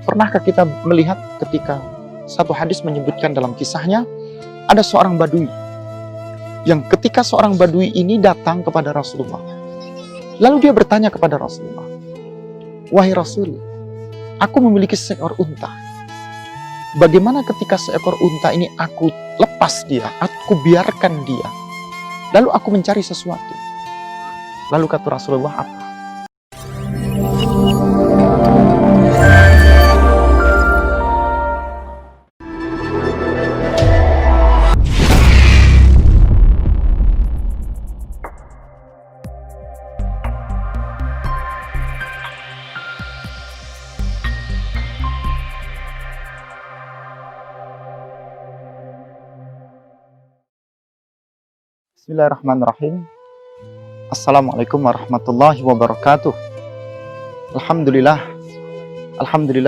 Pernahkah kita melihat ketika satu hadis menyebutkan dalam kisahnya, ada seorang badui, yang ketika seorang badui ini datang kepada Rasulullah, lalu dia bertanya kepada Rasulullah, "Wahai Rasul, aku memiliki seekor unta. Bagaimana ketika seekor unta ini aku lepas dia, aku biarkan dia, lalu aku mencari sesuatu?" Lalu kata Rasulullah, "Apa?" Bismillahirrahmanirrahim. Assalamualaikum warahmatullahi wabarakatuh. Alhamdulillah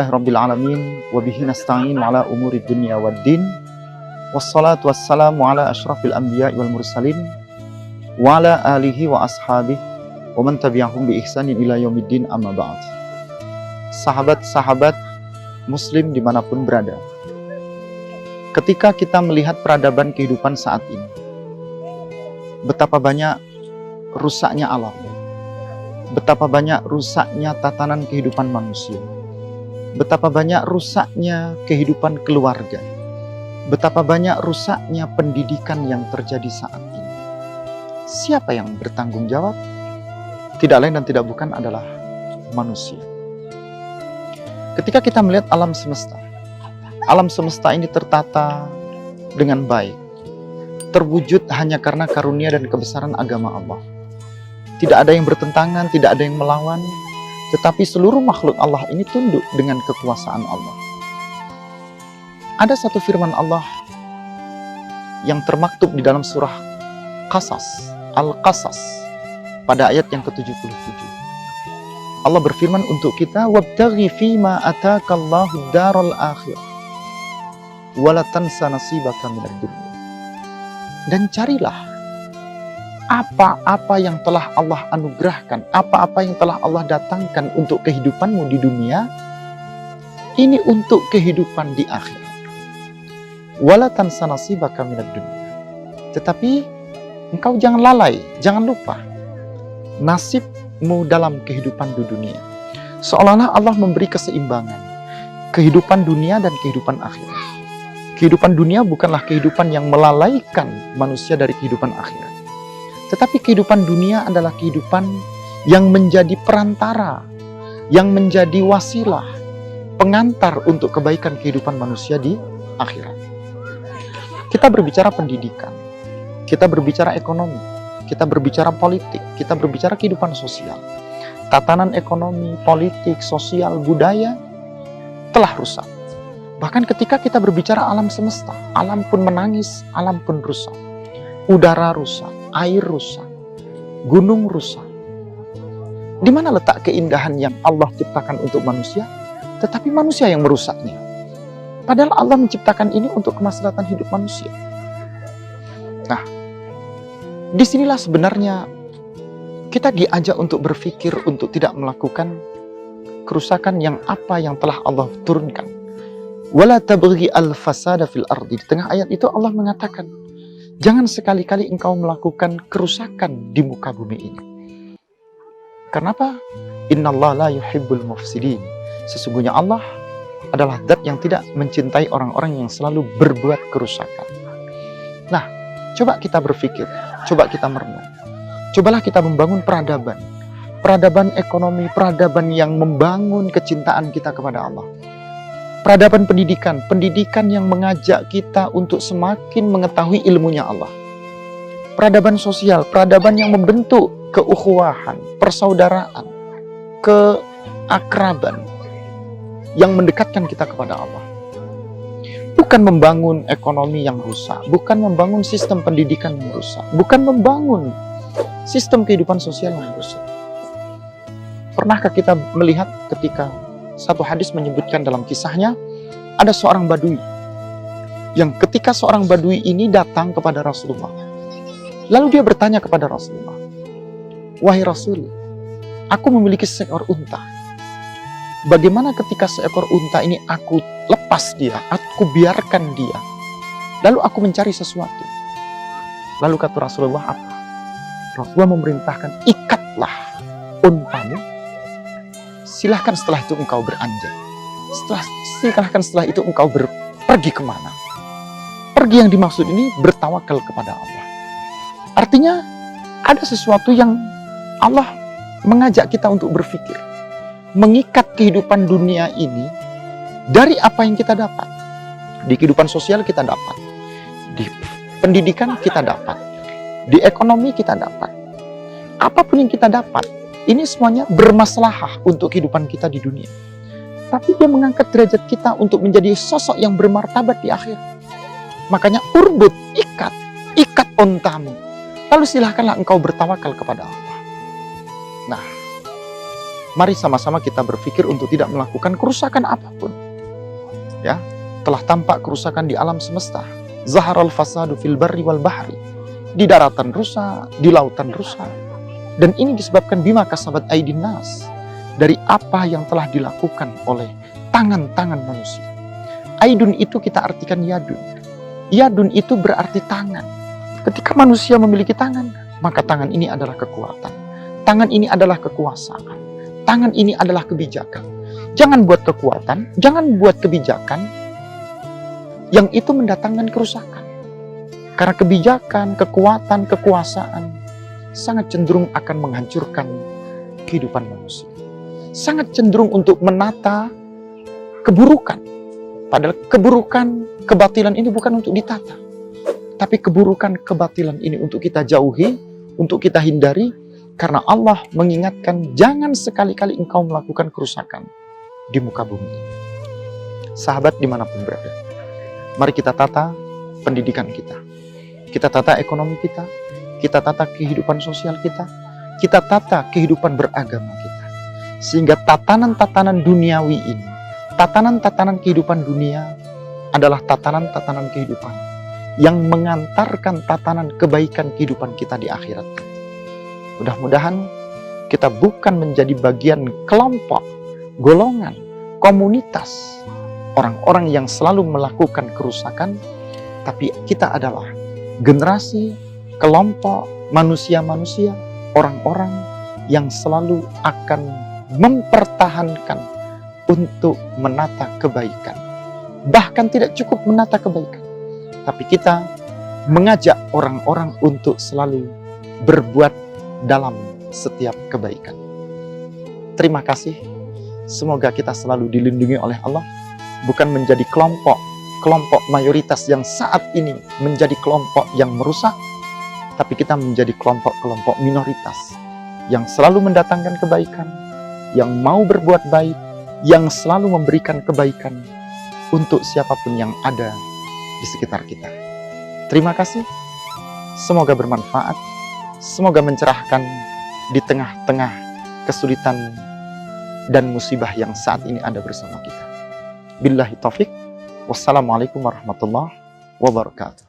Rabbil alamin, wabihi nasta'in ala umuri dunya waddin, wassalatu wassalamu ala ashrafil anbiya wal mursalin, wa ala alihi wa ashabihi wa man tabi'ahum bi ihsanin ila yaumiddin, amma ba'd. Sahabat-sahabat muslim dimanapun berada, ketika kita melihat peradaban kehidupan saat ini, betapa banyak rusaknya alam, betapa banyak rusaknya tatanan kehidupan manusia, betapa banyak rusaknya kehidupan keluarga, betapa banyak rusaknya pendidikan yang terjadi saat ini. Siapa yang bertanggung jawab? Tidak lain dan tidak bukan adalah manusia. Ketika kita melihat alam semesta ini tertata dengan baik, terwujud hanya karena karunia dan kebesaran agama Allah. Tidak ada yang bertentangan, tidak ada yang melawan, tetapi seluruh makhluk Allah ini tunduk dengan kekuasaan Allah. Ada satu firman Allah yang termaktub di dalam surah Al-Qasas pada ayat yang ke-77. Allah berfirman untuk kita, "Wabtaghi fima atakallahu daral akhirah wa la tansa nasibaka minad dunya." Dan carilah apa-apa yang telah Allah anugerahkan, apa-apa yang telah Allah datangkan untuk kehidupanmu di dunia, ini untuk kehidupan di akhirat. Wala tansa nasibaka minad dunya. Tetapi engkau jangan lalai, jangan lupa nasibmu dalam kehidupan di dunia. Seolah-olah Allah memberi keseimbangan kehidupan dunia dan kehidupan akhirat. Kehidupan dunia bukanlah kehidupan yang melalaikan manusia dari kehidupan akhirat. Tetapi kehidupan dunia adalah kehidupan yang menjadi perantara, yang menjadi wasilah, pengantar untuk kebaikan kehidupan manusia di akhirat. Kita berbicara pendidikan, kita berbicara ekonomi, kita berbicara politik, kita berbicara kehidupan sosial. Tatanan ekonomi, politik, sosial, budaya telah rusak. Bahkan ketika kita berbicara alam semesta, alam pun menangis, alam pun rusak. Udara rusak, air rusak, gunung rusak. Di mana letak keindahan yang Allah ciptakan untuk manusia, tetapi manusia yang merusaknya? Padahal Allah menciptakan ini untuk kemaslahatan hidup manusia. Nah, disinilah sebenarnya kita diajak untuk berpikir untuk tidak melakukan kerusakan yang telah Allah turunkan. Wala tabghi al-fasada fil ardi. Di tengah ayat itu Allah mengatakan, jangan sekali-kali engkau melakukan kerusakan di muka bumi ini. Kenapa? Innallaha la yuhibbul mufsidin. Sesungguhnya Allah adalah zat yang tidak mencintai orang-orang yang selalu berbuat kerusakan. Nah, coba kita berpikir, coba kita merenung. Cobalah kita membangun peradaban ekonomi, peradaban yang membangun kecintaan kita kepada Allah. Peradaban pendidikan yang mengajak kita untuk semakin mengetahui ilmunya Allah. Peradaban sosial, peradaban yang membentuk keukhuwahan, persaudaraan, keakraban, yang mendekatkan kita kepada Allah. Bukan membangun ekonomi yang rusak, bukan membangun sistem pendidikan yang rusak, bukan membangun sistem kehidupan sosial yang rusak. Pernahkah kita melihat ketika satu hadis menyebutkan dalam kisahnya, ada seorang badui, yang ketika seorang badui ini datang kepada Rasulullah, lalu dia bertanya kepada Rasulullah, "Wahai Rasul, aku memiliki seekor unta. Bagaimana ketika seekor unta ini aku lepas dia, aku biarkan dia, lalu aku mencari sesuatu. Lalu kata Rasulullah apa? Rasulullah memerintahkan, ikatlah untamu, silahkan setelah itu engkau beranjak. Silahkan setelah itu engkau pergi kemana. Pergi yang dimaksud ini bertawakal kepada Allah. Artinya ada sesuatu yang Allah mengajak kita untuk berpikir. Mengikat kehidupan dunia ini dari apa yang kita dapat. Di kehidupan sosial kita dapat. Di pendidikan kita dapat. Di ekonomi kita dapat. Apapun yang kita dapat, ini semuanya bermaslahah untuk kehidupan kita di dunia. Tapi dia mengangkat derajat kita untuk menjadi sosok yang bermartabat di akhir. Makanya urbut, ikat ontamu. Lalu silahkanlah engkau bertawakal kepada Allah. Nah, mari sama-sama kita berpikir untuk tidak melakukan kerusakan apapun. Ya, telah tampak kerusakan di alam semesta. Zaharal fasadu fil barri wal bahri. Di daratan rusak, di lautan rusak. Dan ini disebabkan bima kasabat aidin nas. Dari apa yang telah dilakukan oleh tangan-tangan manusia. Aidun itu kita artikan yadun. Yadun itu berarti tangan. Ketika manusia memiliki tangan, maka tangan ini adalah kekuatan. Tangan ini adalah kekuasaan. Tangan ini adalah kebijakan. Jangan buat kekuatan, jangan buat kebijakan yang itu mendatangkan kerusakan. Karena kebijakan, kekuatan, kekuasaan sangat cenderung akan menghancurkan kehidupan manusia. Sangat cenderung untuk menata keburukan. Padahal keburukan, kebatilan ini bukan untuk ditata. Tapi keburukan, kebatilan ini untuk kita jauhi, untuk kita hindari. Karena Allah mengingatkan, jangan sekali-kali engkau melakukan kerusakan di muka bumi ini. Sahabat dimanapun berada, mari kita tata pendidikan kita. Kita tata ekonomi kita tata kehidupan sosial kita tata kehidupan beragama kita. Sehingga tatanan-tatanan duniawi ini, tatanan-tatanan kehidupan dunia adalah tatanan-tatanan kehidupan yang mengantarkan tatanan kebaikan kehidupan kita di akhirat. Mudah-mudahan kita bukan menjadi bagian kelompok, golongan, komunitas, orang-orang yang selalu melakukan kerusakan, tapi kita adalah generasi, kelompok, manusia-manusia, orang-orang yang selalu akan mempertahankan untuk menata kebaikan. Bahkan tidak cukup menata kebaikan, tapi kita mengajak orang-orang untuk selalu berbuat dalam setiap kebaikan. Terima kasih. Semoga kita selalu dilindungi oleh Allah, bukan menjadi kelompok mayoritas yang saat ini menjadi kelompok yang merusak, tapi kita menjadi kelompok-kelompok minoritas yang selalu mendatangkan kebaikan, yang mau berbuat baik, yang selalu memberikan kebaikan untuk siapapun yang ada di sekitar kita. Terima kasih. Semoga bermanfaat. Semoga mencerahkan di tengah-tengah kesulitan dan musibah yang saat ini ada bersama kita. Billahi taufik. Wassalamualaikum warahmatullahi wabarakatuh.